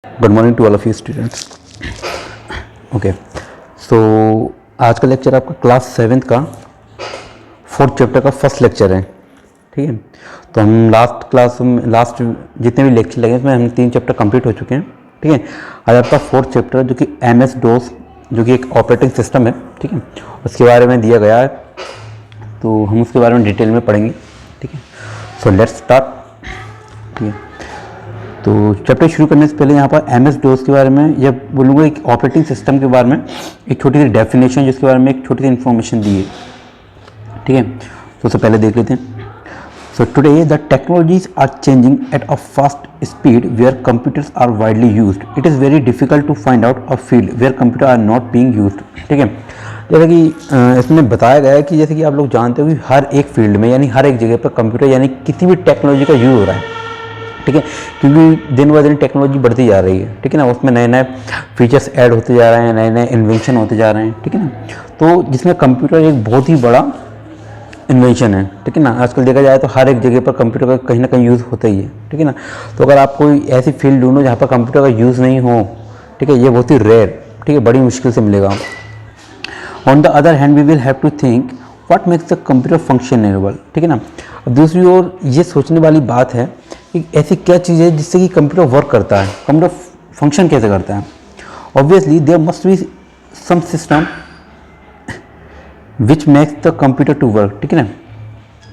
Good morning to all of you students. Okay, so आज का lecture आपका class 7th का 4th चैप्टर का फर्स्ट लेक्चर है। ठीक है, तो हम लास्ट जितने भी लेक्चर लगे उसमें हम 3 चैप्टर कंप्लीट हो चुके हैं। ठीक है, आज आपका 4th चैप्टर जो कि MS DOS जो कि एक ऑपरेटिंग सिस्टम है, ठीक है, उसके बारे में दिया गया है, तो हम उसके बारे में डिटेल में पढ़ेंगे। ठीक है, सो लेट्स स्टार्ट। ठीक है, तो चैप्टर शुरू करने से पहले यहाँ पर MS DOS के बारे में यह बोलूँगा, एक ऑपरेटिंग सिस्टम के बारे में एक छोटी सी डेफिनेशन जिसके बारे में एक छोटी सी इन्फॉर्मेशन दी है। ठीक है, तो उससे पहले देख लेते हैं। So today the technologies are changing at a fast speed where computers are widely used. It is very difficult to find out a field where computer are not being used. ठीक है, जैसे कि इसमें बताया गया है कि जैसे कि आप लोग जानते हो कि हर एक फील्ड में यानी हर एक जगह पर कंप्यूटर यानी किसी भी टेक्नोलॉजी का यूज़ हो रहा है। ठीक है, क्योंकि दिन ब दिन टेक्नोलॉजी बढ़ती जा रही है। ठीक है ना, उसमें नए नए फीचर्स ऐड होते जा रहे हैं, नए नए इन्वेंशन होते जा रहे हैं। ठीक है ना, तो जिसमें कंप्यूटर एक बहुत ही बड़ा इन्वेंशन है। ठीक है ना, आजकल देखा जाए तो हर एक जगह पर कंप्यूटर का कहीं ना कहीं यूज़ होता ही है। ठीक है ना, तो अगर आप कोई ऐसी फील्ड ढूंढो जहाँ पर कंप्यूटर का यूज़ नहीं हो, ठीक है, ये बहुत ही रेयर, ठीक है, बड़ी मुश्किल से मिलेगा। On the other hand we will have to think what makes the computer functionable. ठीक है ना, दूसरी ओर ये सोचने वाली बात है कि ऐसी क्या चीज़ है जिससे कि कंप्यूटर वर्क करता है, कंप्यूटर फंक्शन कैसे करता है। Obviously there must be some system which makes the computer to work. ठीक है ना,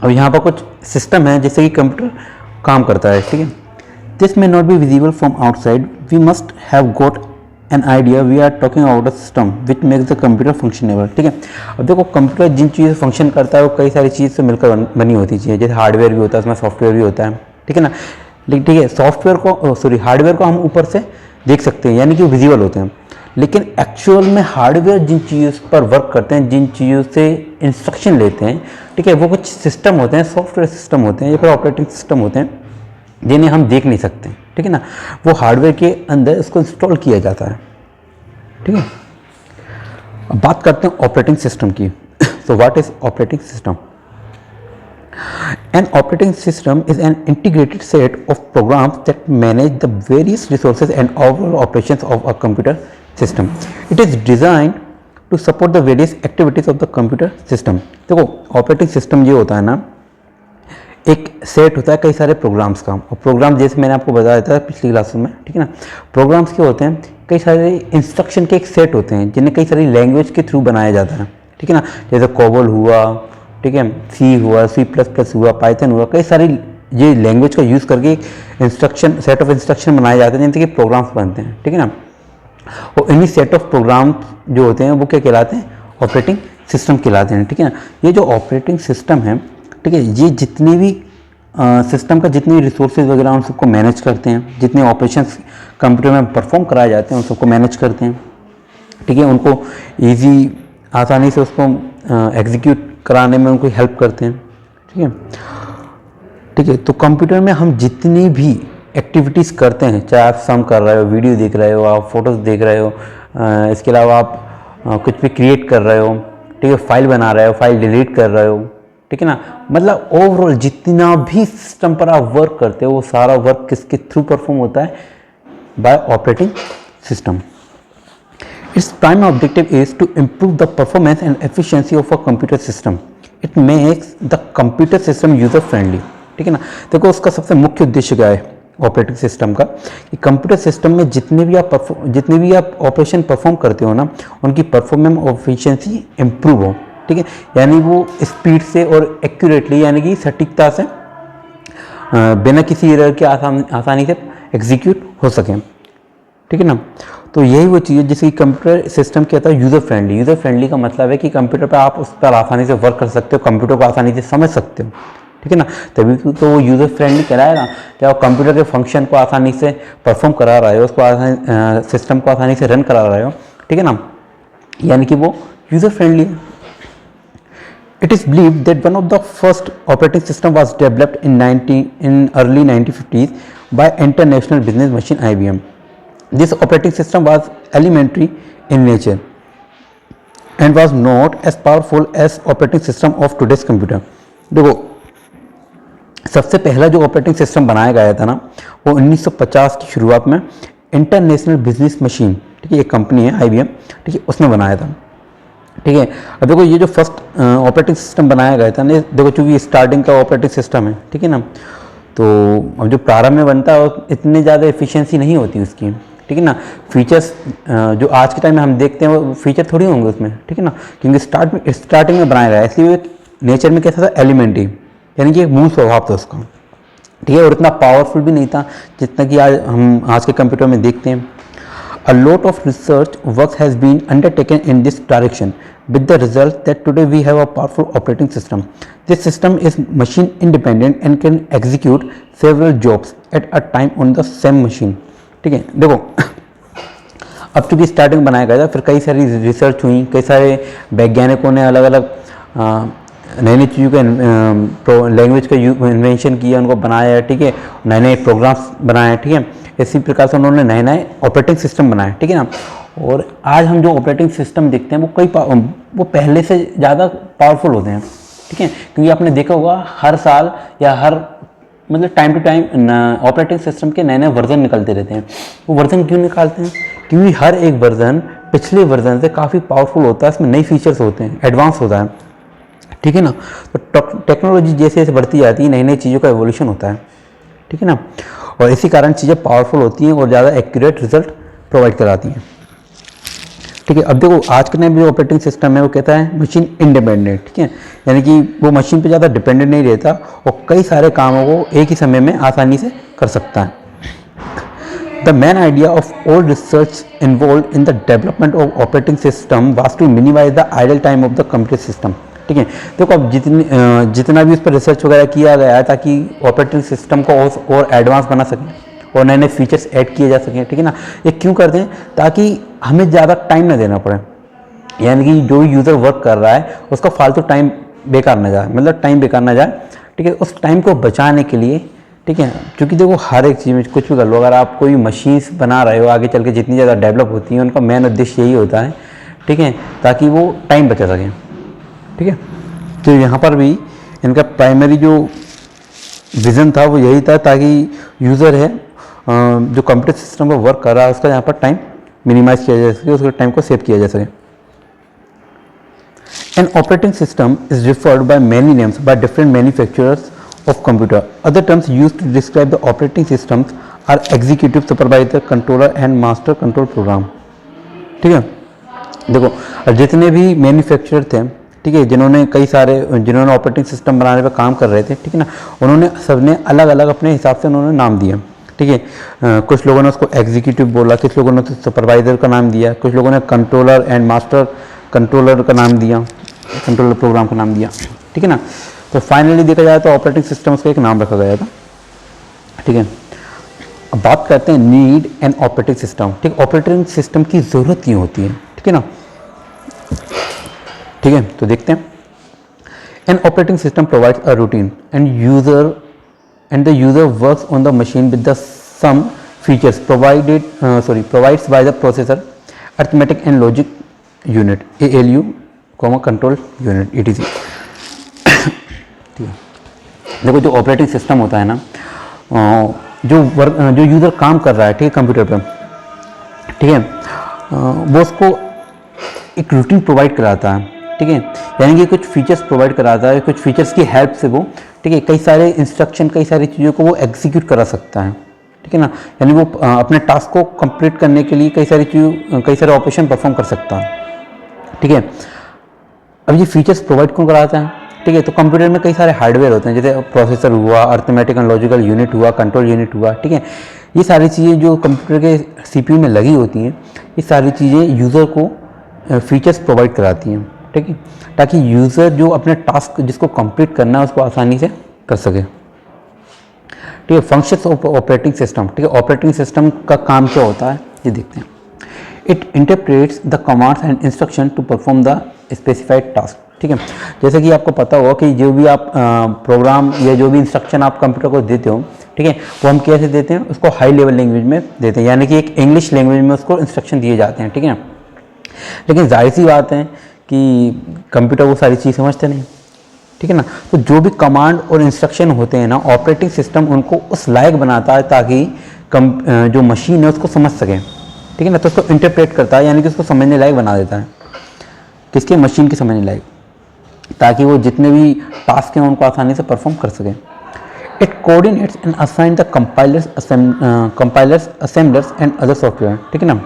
अब यहाँ पर कुछ सिस्टम है जिससे कि कंप्यूटर काम करता है। ठीक है, this may not be visible from outside, we must have got an idea, we are talking about a system which makes the computer functionable. ठीक है, अब देखो कंप्यूटर जिन चीज़ से फंक्शन करता है वो कई सारी चीज़ से मिलकर बनी होती है। जैसे हार्डवेयर भी होता है, उसमें सॉफ्टवेयर भी होता है। ठीक है ना, लेकिन ठीक है, सॉफ्टवेयर को हार्डवेयर को हम ऊपर से देख सकते हैं यानी कि विजिबल होते हैं, लेकिन एक्चुअल में हार्डवेयर जिन चीज़ों पर वर्क करते हैं, जिन चीज़ों से इंस्ट्रक्शन लेते हैं, ठीक है, वो कुछ सिस्टम होते हैं, सॉफ्टवेयर सिस्टम होते हैं या फिर ऑपरेटिंग सिस्टम होते हैं जिन्हें हम देख नहीं सकते। ठीक है ना, वो हार्डवेयर के अंदर इसको इंस्टॉल किया जाता है। ठीक है, अब बात करते हैं ऑपरेटिंग सिस्टम की। So what is operating system? An operating system is an integrated set of programs that manage the various resources and overall operations of a computer system. It is designed to support the various activities of the computer system. देखो operating system ये होता है ना, एक set होता है कई सारे प्रोग्राम्स का, और प्रोग्राम जैसे मैंने आपको बताया था पिछली क्लास में। ठीक है ना, प्रोग्राम्स क्या होते हैं? कई सारे इंस्ट्रक्शन के एक सेट होते हैं जिन्हें कई सारी लैंग्वेज के थ्रू बनाया जाता है। ठीक है ना, जैसे कोबोल हुआ, ठीक है, सी हुआ, C++ हुआ, पाइथन हुआ, कई सारी ये लैंग्वेज का यूज़ करके इंस्ट्रक्शन सेट ऑफ इंस्ट्रक्शन बनाए जाते हैं जिनसे कि प्रोग्राम्स बनते हैं। ठीक है ना, और इन्हीं सेट ऑफ प्रोग्राम जो होते हैं वो क्या कहलाते हैं? ऑपरेटिंग सिस्टम कहलाते हैं। ठीक है ना, ये जो ऑपरेटिंग सिस्टम है, ठीक है, ये जितनी भी सिस्टम का जितनी रिसोर्सेज वगैरह उन सबको मैनेज करते हैं, जितने ऑपरेशंस कंप्यूटर में परफॉर्म कराए जाते हैं उन सबको मैनेज करते हैं। ठीक है, उनको ईजी आसानी से उसको एग्जीक्यूट कराने में उनको हेल्प करते हैं। ठीक है, ठीक है, तो कंप्यूटर में हम जितनी भी एक्टिविटीज़ करते हैं, चाहे आप सम कर रहे हो, वीडियो देख रहे हो, आप फोटोज़ देख रहे हो, इसके अलावा आप कुछ भी क्रिएट कर रहे हो, ठीक है, फाइल बना रहे हो, फाइल डिलीट कर रहे हो, ठीक है ना, मतलब ओवरऑल जितना भी सिस्टम पर आप वर्क करते हो वो सारा वर्क किसके थ्रू परफॉर्म होता है? Bye operating system. Its prime objective is to improve the performance and efficiency of a computer system. It makes the computer system user friendly. ठीक है ना, देखो उसका सबसे मुख्य उद्देश्य क्या है ऑपरेटिंग सिस्टम का, कि कंप्यूटर सिस्टम में जितने भी आप ऑपरेशन परफॉर्म करते हो ना, उनकी परफॉर्मेंस और एफिशिएंसी इम्प्रूव हो। ठीक है, यानी वो स्पीड से और एक्यूरेटली यानी कि सटीकता से बिना किसी एरर के आसानी से एग्जीक्यूट हो सकें। ठीक है ना, तो यही वो चीज़ है जिसकी कंप्यूटर सिस्टम कहता है यूज़र फ्रेंडली। यूज़र फ्रेंडली का मतलब है कि कंप्यूटर पर आप उस पर आसानी से वर्क कर सकते हो, कंप्यूटर को आसानी से समझ सकते हो। ठीक है ना, तभी तो वो यूज़र फ्रेंडली कराएगा जब आप कंप्यूटर के फंक्शन को आसानी से परफॉर्म करा रहे हो, उसको सिस्टम को आसानी से रन करा रहे हो। ठीक है ना, यानी कि वो यूज़र फ्रेंडली है। It is believed that one of the first operating system was developed in early 1950s by International Business Machine IBM. This operating system was elementary in nature and was not as powerful as operating system of today's computer. देखो सबसे पहला जो operating system बनाया गया था ना, वो 1950 की शुरुआत में इंटरनेशनल बिजनेस मशीन, ठीक है, एक कंपनी है IBM, ठीक है, उसने बनाया था। ठीक है, अब देखो ये जो फर्स्ट ऑपरेटिंग सिस्टम बनाया गया था ना, देखो चूँकि स्टार्टिंग का ऑपरेटिंग सिस्टम है, ठीक है ना, तो अब जो प्रारंभ में बनता है वो इतनी ज़्यादा एफिशिएंसी नहीं होती उसकी, ठीक है ना। फीचर्स जो आज के टाइम में हम देखते हैं वो फीचर थोड़ी होंगे उसमें, ठीक है ना, क्योंकि स्टार्टिंग में बनाया गया है, इसलिए नेचर में कैसा था, एलिमेंट्री, यानी कि एक मूल स्वभाव था उसका, ठीक है, और इतना पावरफुल भी नहीं था जितना कि आज के कंप्यूटर में देखते हैं। A lot of research work has been undertaken in this direction, with the result that today we have a powerful operating system. This system is machine independent and can execute several jobs at a time on the same machine. ठीक है, देखो अब चूँकि starting बनाया गया था, फिर कई सारी रिसर्च हुई, कई सारे वैज्ञानिकों ने अलग अलग नई नई चीज़ों का लैंग्वेज का इन्वेंशन किया, उनको बनाया, ठीक है, नए नए प्रोग्राम्स बनाए, ठीक है, इसी प्रकार से उन्होंने नए नए ऑपरेटिंग सिस्टम बनाए, ठीक है ना। और आज हम जो ऑपरेटिंग सिस्टम देखते हैं वो पहले से ज़्यादा पावरफुल होते हैं, ठीक है, क्योंकि आपने देखा होगा हर साल या हर मतलब time to time operating system के नए नए वर्जन निकलते रहते हैं। वो वर्जन क्यों निकालते हैं, क्योंकि हर एक वर्जन पिछले वर्जन से काफ़ी पावरफुल होता है, इसमें नई फीचर्स होते हैं, एडवांस होता है, ठीक है ना। तो टेक्नोलॉजी जैसे जैसे बढ़ती जाती है, नई नई चीज़ों का एवोल्यूशन होता है, ठीक है ना, और इसी कारण चीज़ें पावरफुल होती हैं और ज़्यादा एक्यूरेट रिजल्ट प्रोवाइड कराती हैं, ठीक है। अब देखो आज के टाइम में जो ऑपरेटिंग सिस्टम है वो कहता है मशीन इंडिपेंडेंट, ठीक है, यानी कि वो मशीन पे ज़्यादा डिपेंडेंट नहीं रहता और कई सारे कामों को एक ही समय में आसानी से कर सकता है। The main idea of all research involve in the development of operating system was to minimize the idle time of the computer system, ठीक है। देखो अब जितना भी उस पर रिसर्च वगैरह किया गया है ताकि ऑपरेटिंग सिस्टम को और एडवांस बना सकें और नए नए फीचर्स ऐड किए जा सकें, ठीक है ना। ये क्यों करते हैं, ताकि हमें ज़्यादा टाइम ना देना पड़े, यानी कि जो यूज़र वर्क कर रहा है उसका फालतू टाइम बेकार ना जाए, मतलब टाइम बेकार ना जाए, ठीक है। उस टाइम को बचाने के लिए, ठीक है, क्योंकि देखो हर एक चीज़ में कुछ भी कर लो, अगर आप कोई मशीन्स बना रहे हो आगे चल के जितनी ज़्यादा डेवलप होती हैं उनका मेन उद्देश्य यही होता है, ठीक है, ताकि वो टाइम बचा सकें, ठीक है। तो यहाँ पर भी इनका प्राइमरी जो विज़न था वो यही था, ताकि यूज़र है जो कंप्यूटर सिस्टम पर वर्क कर रहा है उसका यहाँ पर टाइम मिनिमाइज किया जा सके, उसके टाइम को सेव किया जा सके। An operating system is referred by many names by different manufacturers of computer. Other terms used to describe the operating systems are executive, supervisor, controller and master control program. ठीक है, देखो जितने भी manufacturer थे, ठीक है, जिन्होंने ऑपरेटिंग सिस्टम बनाने पर काम कर रहे थे, ठीक है ना, उन्होंने सबने अलग अलग अपने हिसाब से उन्होंने नाम दिया, ठीक है। कुछ लोगों ने उसको एग्जीक्यूटिव बोला, कुछ लोगों ने तो सुपरवाइजर का नाम दिया, कुछ लोगों ने कंट्रोलर एंड मास्टर कंट्रोलर का नाम दिया, कंट्रोलर प्रोग्राम का नाम दिया, ठीक है ना। तो फाइनली देखा जाए तो ऑपरेटिंग सिस्टम उसका एक नाम रखा गया था, ठीक है। अब बात करते हैं नीड एंड ऑपरेटिंग सिस्टम, ठीक, ऑपरेटिंग सिस्टम की ज़रूरत क्यों होती है, ठीक है ना, ठीक है। तो देखते हैं, an operating system provides a routine and the user works on the machine with the some features provides by the processor, arithmetic and logic unit ALU, control unit etc. ठीक है, देखो जो ऑपरेटिंग सिस्टम होता है ना, जो user काम कर रहा है, ठीक है, कंप्यूटर पर, ठीक है, वो उसको एक रूटीन प्रोवाइड कराता है, ठीक है, यानी कि कुछ फीचर्स प्रोवाइड कराता है, कुछ फीचर्स की हेल्प से वो, ठीक है, कई सारे इंस्ट्रक्शन, कई सारी चीज़ों को वो एग्जीक्यूट करा सकता है, ठीक है ना, यानी वो अपने टास्क को कंप्लीट करने के लिए कई सारे ऑपरेशन परफॉर्म कर सकता है, ठीक है। अब ये फीचर्स प्रोवाइड कौन कराता है, ठीक है, तो कंप्यूटर में कई सारे हार्डवेयर होते हैं, जैसे प्रोसेसर हुआ, अर्थमेटिक एंड लॉजिकल यूनिट हुआ, कंट्रोल यूनिट हुआ, ठीक है। ये सारी चीज़ें जो कंप्यूटर के CPU में लगी होती हैं, ये सारी चीज़ें यूज़र को फीचर्स प्रोवाइड कराती हैं, ठीक है, ताकि यूज़र जो अपने टास्क जिसको कंप्लीट करना है उसको आसानी से कर सके, ठीक है। फंक्शंस ऑफ ऑपरेटिंग सिस्टम, ठीक है, ऑपरेटिंग सिस्टम का काम क्या होता है ये देखते हैं। It interprets the commands and instruction to perform the specified task, ठीक है। जैसे कि आपको पता होगा कि जो भी आप प्रोग्राम या जो भी इंस्ट्रक्शन आप कंप्यूटर को देते हो, ठीक है, वो हम कैसे देते हैं, उसको हाई लेवल लैंग्वेज में देते हैं, यानी कि एक इंग्लिश लैंग्वेज में उसको इंस्ट्रक्शन दिए जाते हैं, ठीक है। लेकिन जाहिर सी बात है कि कंप्यूटर वो सारी चीज़ समझते नहीं, ठीक है ना। तो जो भी कमांड और इंस्ट्रक्शन होते हैं ना, ऑपरेटिंग सिस्टम उनको उस लायक बनाता है ताकि जो मशीन है उसको समझ सके, ठीक है ना। तो उसको इंटरप्रेट करता है, यानी कि उसको समझने लायक बना देता है, किसके, मशीन की समझने लायक, ताकि वो जितने भी टास्क हैं उनको आसानी से परफॉर्म कर सकें। It coordinates and assign the compilers, assemblers and other software, ठीक है ना।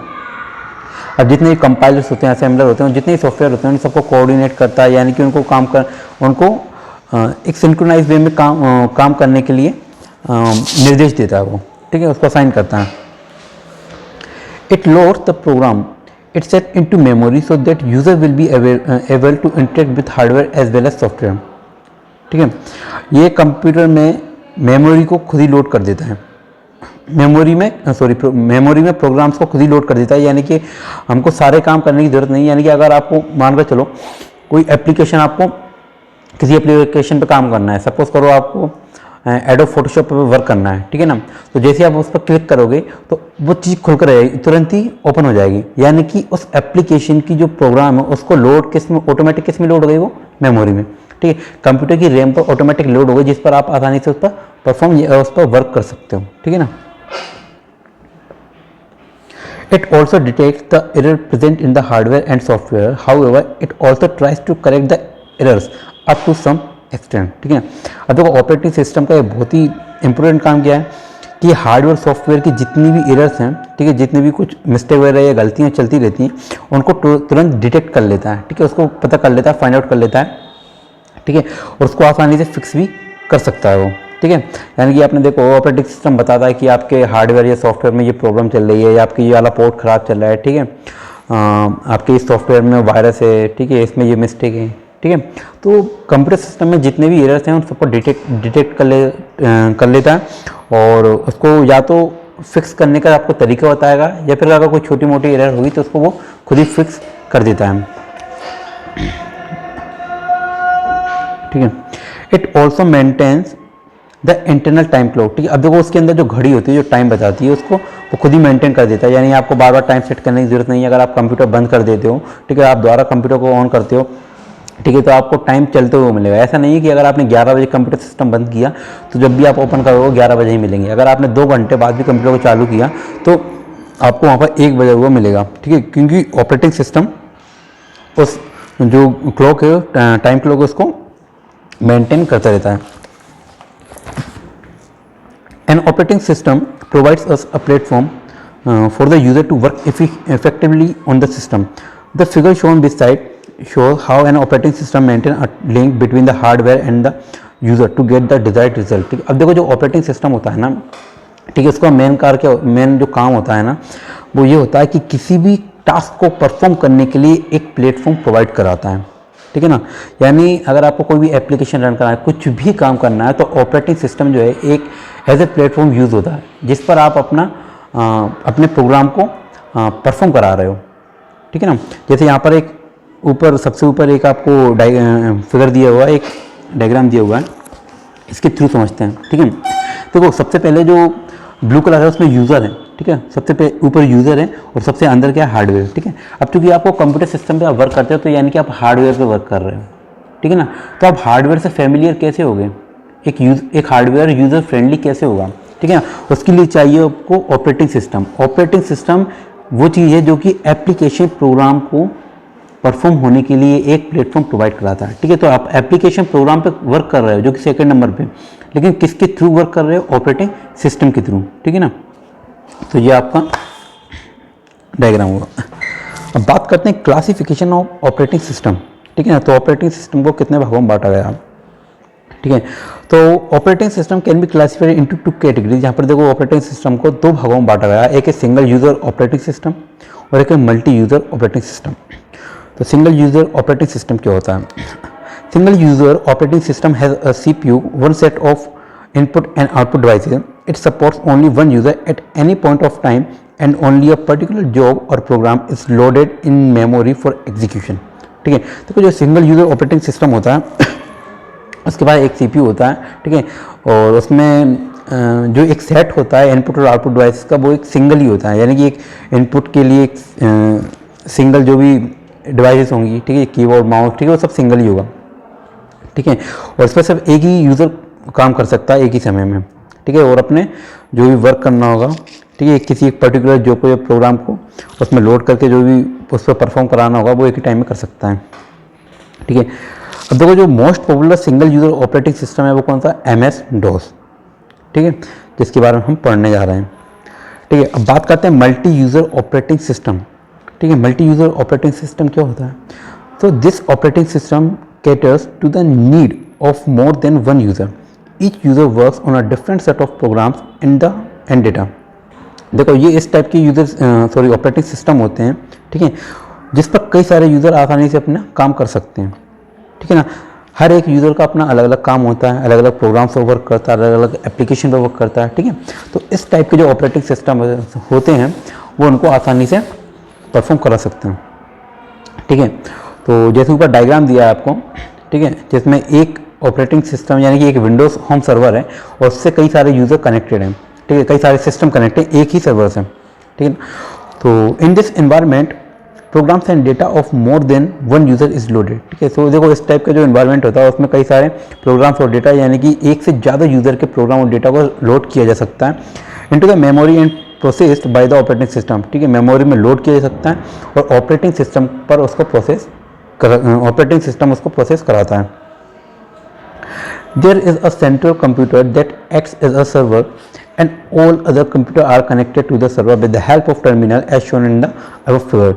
अब जितने भी कंपाइलर्स होते हैं, असेंबलर होते हैं, जितने भी सॉफ्टवेयर होते हैं, उन सबको कोऑर्डिनेट करता है, यानी कि उनको एक सिंक्रोनाइज वे में काम करने के लिए निर्देश देता है वो, ठीक है, उसको असाइन करता है। It loads the program it set into memory so that user will be able to interact with hardware as well as software, ठीक है। ये कंप्यूटर में मेमोरी को खुद ही लोड कर देता है, मेमोरी में प्रोग्राम्स को खुद ही लोड कर देता है, यानी कि हमको सारे काम करने की ज़रूरत नहीं है। यानी कि अगर आपको मान कर चलो कोई एप्लीकेशन, आपको किसी एप्लीकेशन पे काम करना है, सपोज करो आपको एडोब फोटोशॉप पे वर्क करना है, ठीक है ना। तो जैसे आप उस पर क्लिक करोगे तो वो चीज़ खुलकर रहेगी, तुरंत ही ओपन हो जाएगी, यानी कि उस एप्लीकेशन की जो प्रोग्राम है उसको लोड किस में, ऑटोमेटिक किस में लोड हो गई, वो मेमोरी में, ठीक है। कंप्यूटर की रैम पर ऑटोमेटिक लोड हो गई, जिस पर आप आसानी से उस पर वर्क कर सकते हो, ठीक है ना। It also detects the error present in the hardware and software. However, it also tries to correct the errors up to some extent, ठीक है। अब देखो ऑपरेटिंग सिस्टम का ये बहुत ही इंपॉर्टेंट काम क्या है कि हार्डवेयर सॉफ्टवेयर की जितनी भी एरर्स हैं, ठीक है, जितनी भी कुछ मिस्टेक वगैरह या गलतियाँ चलती रहती हैं, उनको तुरंत डिटेक्ट कर लेता है, ठीक है, उसको पता कर लेता है, फाइंड आउट कर लेता है, ठीक है, और उसको आसानी से फिक्स भी कर सकता है वो, ठीक है। यानी कि आपने देखो ऑपरेटिंग सिस्टम बताता है कि आपके हार्डवेयर या सॉफ्टवेयर में ये प्रॉब्लम चल रही है, या आपकी ये वाला पोर्ट ख़राब चल रहा है, ठीक है, आपके इस सॉफ्टवेयर में वायरस है, ठीक है, इसमें ये मिस्टेक है, ठीक है। तो कंप्यूटर सिस्टम में जितने भी एरर्स हैं उन सबको डिटेक्ट कर लेता है, और उसको या तो फिक्स करने का आपको तरीका बताएगा, या फिर अगर कोई छोटी मोटी एरर होगी तो उसको वो खुद ही फिक्स कर देता है, ठीक है। It also maintains the internal time clock, ठीक है। अब देखो उसके अंदर जो घड़ी होती है, जो टाइम बताती है, उसको वो खुद ही मेंटेन कर देता है, यानी आपको बार बार टाइम सेट करने की जरूरत नहीं है। अगर आप कंप्यूटर बंद कर देते हो, ठीक है, आप दोबारा कंप्यूटर को ऑन करते हो, ठीक है, तो आपको टाइम चलते हुए मिलेगा। ऐसा नहीं है कि अगर आपने 11 बजे कंप्यूटर सिस्टम बंद किया तो जब भी आप ओपन करोगे 11 बजे ही मिलेंगे। अगर आपने 2 घंटे बाद भी कंप्यूटर को चालू किया तो आपको वहाँ पर 1 बजे हुआ मिलेगा, ठीक है, क्योंकि ऑपरेटिंग सिस्टम उस जो क्लॉक है, टाइम क्लॉक, उसको मेंटेन करता रहता है। An operating system provides us a platform for the user to work effectively on the system. The figure shown beside shows how an operating system maintains a link between the hardware and the user to get the desired result. ठीक है, अब देखो जो operating system होता है ना, ठीक है, उसका मेन जो काम होता है ना, वो ये होता है कि किसी भी टास्क को परफॉर्म करने के लिए एक प्लेटफॉर्म प्रोवाइड कराता है, ठीक है ना। यानी अगर आपको कोई भी एप्लीकेशन रन करना है, कुछ भी काम करना है, तो ऑपरेटिंग सिस्टम जो है एक एज ए प्लेटफॉर्म यूज़ होता है, जिस पर आप अपने प्रोग्राम को परफॉर्म करा रहे हो, ठीक है ना। जैसे यहाँ पर एक सबसे ऊपर एक आपको फिगर दिया हुआ है, एक डायग्राम दिया हुआ है, इसके थ्रू समझते हैं, ठीक है। देखो सबसे पहले जो ब्लू कलर है उसमें यूज़र है, ठीक है, सबसे ऊपर यूज़र है और सबसे अंदर क्या है, हार्डवेयर, ठीक है। अब चूंकि आपको कंप्यूटर सिस्टम पे आप वर्क करते हो, तो यानी कि आप हार्डवेयर पे वर्क कर रहे हो, ठीक है ना। तो आप हार्डवेयर से फेमिलियर कैसे होगे, एक हार्डवेयर यूज़र फ्रेंडली कैसे होगा, ठीक है। उसके लिए चाहिए आपको ऑपरेटिंग सिस्टम। ऑपरेटिंग सिस्टम वो चीज़ है जो कि एप्लीकेशन प्रोग्राम को परफॉर्म होने के लिए एक प्लेटफॉर्म प्रोवाइड कराता है, ठीक है। तो आप एप्लीकेशन प्रोग्राम पे वर्क कर रहे हो जो कि सेकंड नंबर पे, लेकिन किसके थ्रू वर्क कर रहे हो, ऑपरेटिंग सिस्टम के थ्रू, ठीक है ना। तो ये आपका डायग्राम होगा। अब बात करते हैं क्लासिफिकेशन ऑफ ऑपरेटिंग सिस्टम, ठीक है ना। तो ऑपरेटिंग सिस्टम को कितने भागों में बांटा गया, ठीक है। तो operating system can be classified into 2 categories. यहाँ पर देखो ऑपरेटिंग सिस्टम को 2 भागों में बांटा गया, एक है सिंगल यूजर ऑपरेटिंग सिस्टम और एक है मल्टी यूजर ऑपरेटिंग सिस्टम। तो सिंगल यूजर ऑपरेटिंग सिस्टम क्या होता है? Single user operating system has a CPU, one set of input and output devices. It supports only one user at any point of time and only a particular job or program is loaded in memory for execution, ठीक है। देखो जो single user operating system होता है उसके बाद एक CPU होता है, ठीक है, और उसमें जो एक सेट होता है इनपुट और आउटपुट डिवाइस का, वो एक सिंगल ही होता है, यानी कि एक इनपुट के लिए एक सिंगल जो भी डिवाइसेस होंगी, ठीक है, कीबोर्ड माउस, ठीक है, वो सब सिंगल ही होगा, ठीक है। और इस पर सिर्फ एक ही यूज़र काम कर सकता है एक ही समय में, ठीक है, और अपने जो भी वर्क करना होगा, ठीक है, किसी एक पर्टिकुलर जो कोई प्रोग्राम को उसमें लोड करके जो भी उस पर परफॉर्म कराना होगा वो एक ही टाइम में कर सकता है। ठीक है, अब देखो जो most popular single user operating system है वो कौन सा, MS-DOS, ठीक है, जिसके बारे में हम पढ़ने जा रहे हैं। ठीक है, अब बात करते हैं मल्टी यूज़र ऑपरेटिंग सिस्टम। ठीक है, मल्टी यूज़र ऑपरेटिंग सिस्टम क्या होता है? तो this operating system caters to the need of more than one user. Each user works on a different set of programs in the and data. देखो ये इस type के यूज़र ऑपरेटिंग सिस्टम होते हैं, ठीक है, जिस पर कई सारे यूज़र आसानी से अपना काम कर सकते हैं। ठीक है ना, हर एक यूज़र का अपना अलग अलग काम होता है, अलग अलग प्रोग्राम्स पर वर्क करता है, अलग अलग एप्लीकेशन पर वर्क करता है। ठीक है, तो इस टाइप के जो ऑपरेटिंग सिस्टम होते हैं वो उनको आसानी से परफॉर्म करा सकते हैं। ठीक है, तो जैसे ऊपर डायग्राम दिया है आपको, ठीक है, जिसमें एक ऑपरेटिंग सिस्टम यानी कि एक विंडोज़ होम सर्वर है और उससे कई सारे यूज़र कनेक्टेड हैं। ठीक है, कई सारे सिस्टम कनेक्टेड एक ही सर्वर से। ठीक है, तो in this environment programs and data of more than one user is loaded. ठीक है, सो देखो इस टाइप का जो एनवायरनमेंट होता है उसमें कई सारे प्रोग्राम्स और डेटा यानी कि एक से ज़्यादा यूज़र के प्रोग्राम और डेटा को लोड किया जा सकता है into the memory and processed by the operating system. ठीक है, मेमोरी में लोड किया जा सकता है और ऑपरेटिंग सिस्टम पर उसको ऑपरेटिंग सिस्टम उसको प्रोसेस कराता है। There is a central computer that acts as a server and all other computers are connected to the server with the help of terminal as shown in the above figure।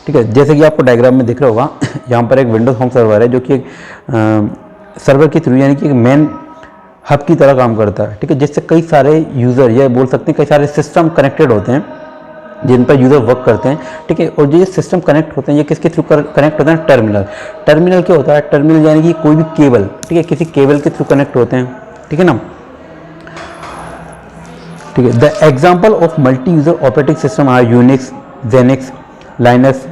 ठीक है, जैसे कि आपको diagram में दिख रहा होगा यहाँ पर एक विंडोज होम सर्वर है जो कि सर्वर के थ्रू यानी कि एक मेन हब की तरह काम करता है। ठीक है, जिससे कई सारे यूज़र या बोल सकते हैं कई सारे सिस्टम कनेक्टेड होते हैं जिन पर यूज़र वर्क करते हैं। ठीक है, और ये सिस्टम कनेक्ट होते हैं ये किसके थ्रू कनेक्ट होते हैं, टर्मिनल। टर्मिनल क्या होता है, टर्मिनल यानी कि कोई भी केबल, ठीक है, किसी केबल के थ्रू कनेक्ट होते हैं। ठीक है ना, ठीक है। The example of multi user operating system are Unix, Xenix, Linux,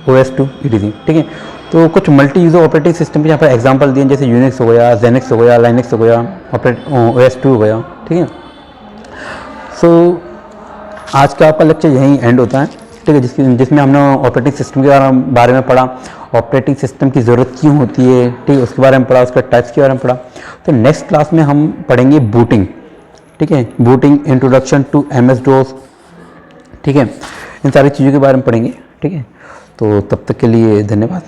OS2 etc। ठीक है, तो कुछ मल्टी यूज़र ऑपरेटिंग सिस्टम के यहाँ पर एग्जाम्पल दिए जैसे यूनिक्स हो गया, जेनिक्स हो गया, लाइनक्स हो गया, OS2 हो गया। ठीक है, सो आज का आपका लेक्चर यहीं एंड होता है। ठीक है, जिसमें हमने ऑपरेटिंग सिस्टम के बारे में पढ़ा, ऑपरेटिंग सिस्टम की ज़रूरत क्यों होती है, ठीक है, उसके बारे में पढ़ा, उसके टाइप्स के बारे में पढ़ा। तो नेक्स्ट क्लास में हम पढ़ेंगे बूटिंग। ठीक है, बूटिंग, इंट्रोडक्शन टू MS-DOS। ठीक है, इन सारी चीज़ों के बारे में पढ़ेंगे। ठीक है, तो तब तक के लिए धन्यवाद।